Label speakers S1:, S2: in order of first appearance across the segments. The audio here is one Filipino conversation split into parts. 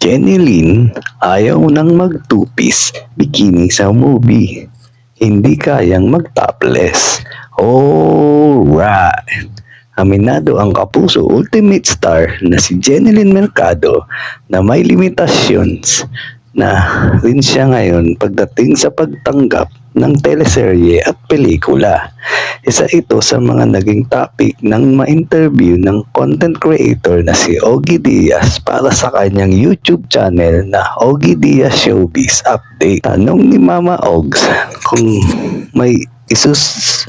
S1: Jenny Lynn ayaw nang mag-two-piece bikini sa movie. Hindi kayang mag-topless. Alright! Aminado ang kapuso ultimate star na si Jenny Lynn Mercado na may limitations na rin siya ngayon pagdating sa pagtanggap ng teleserye at pelikula. Isa ito sa mga naging topic ng ma-interview ng content creator na si Ogie Diaz para sa kanyang YouTube channel na Ogie Diaz Showbiz Update. Tanong ni Mama Ogs kung may isus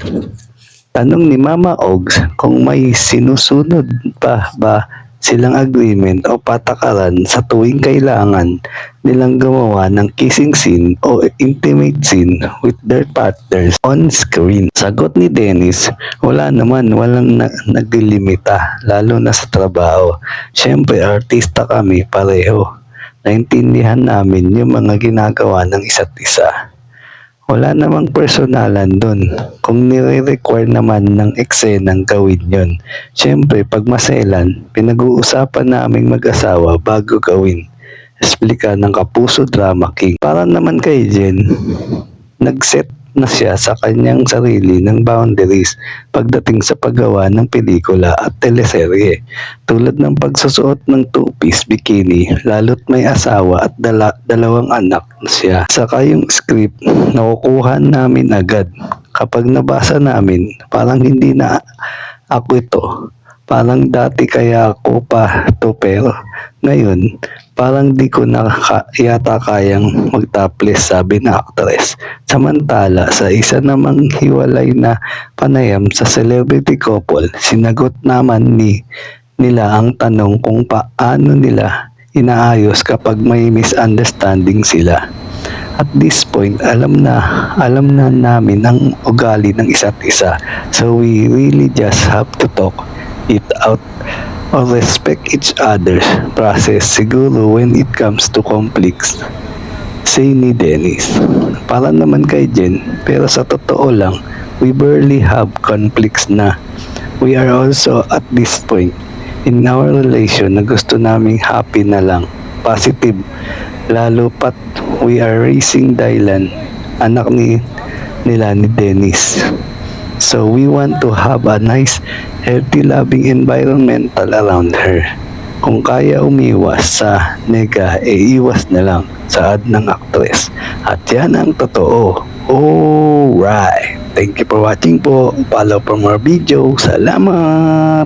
S1: Tanong ni Mama Ogs kung may sinusunod pa ba silang agreement o patakaran sa tuwing kailangan nilang gumawa ng kissing scene o intimate scene with their partners on screen. Sagot ni Dennis, wala naman, walang naglilimita, lalo na sa trabaho. Siyempre, artista kami pareho. Naintindihan namin yung mga ginagawa ng isa't isa. Wala namang personalan dun. Kung nire-require naman ng eksenang gawin yun. Siyempre, pag maselan, pinag-uusapan naming mag-asawa bago gawin. Explika ng Kapuso Drama King. Para naman kay Jen, nag-set na siya sa kanyang sarili ng boundaries pagdating sa paggawa ng pelikula at teleserye. Tulad ng pagsusuot ng two-piece bikini, lalo't may asawa at dalawang anak na siya. Saka yung script, nakukuha namin agad. Kapag nabasa namin, parang hindi na ako ito. Parang dati kaya ako pa to, pero ngayon parang di ko na yata kayang mag-topless, sabi na actress. Samantala sa isa namang hiwalay na panayam sa celebrity couple, sinagot naman nila ang tanong kung paano nila inaayos kapag may misunderstanding sila. At this point, alam na namin ang ugali ng isa't isa. So we really just have to talk it out or respect each other's process siguro when it comes to conflicts, say ni Dennis. Para naman kay Jen, pero sa totoo lang, we barely have conflicts na. We are also at this point in our relation na gusto naming happy na lang, positive, lalo pat we are raising Dylan, anak nila ni Dennis. So we want to have a nice, healthy, loving environmental around her. Kung kaya umiwas sa nega, iwas na lang, saad ng actress. At yan ang totoo. Alright. Thank you for watching po. Follow for more videos. Salamat!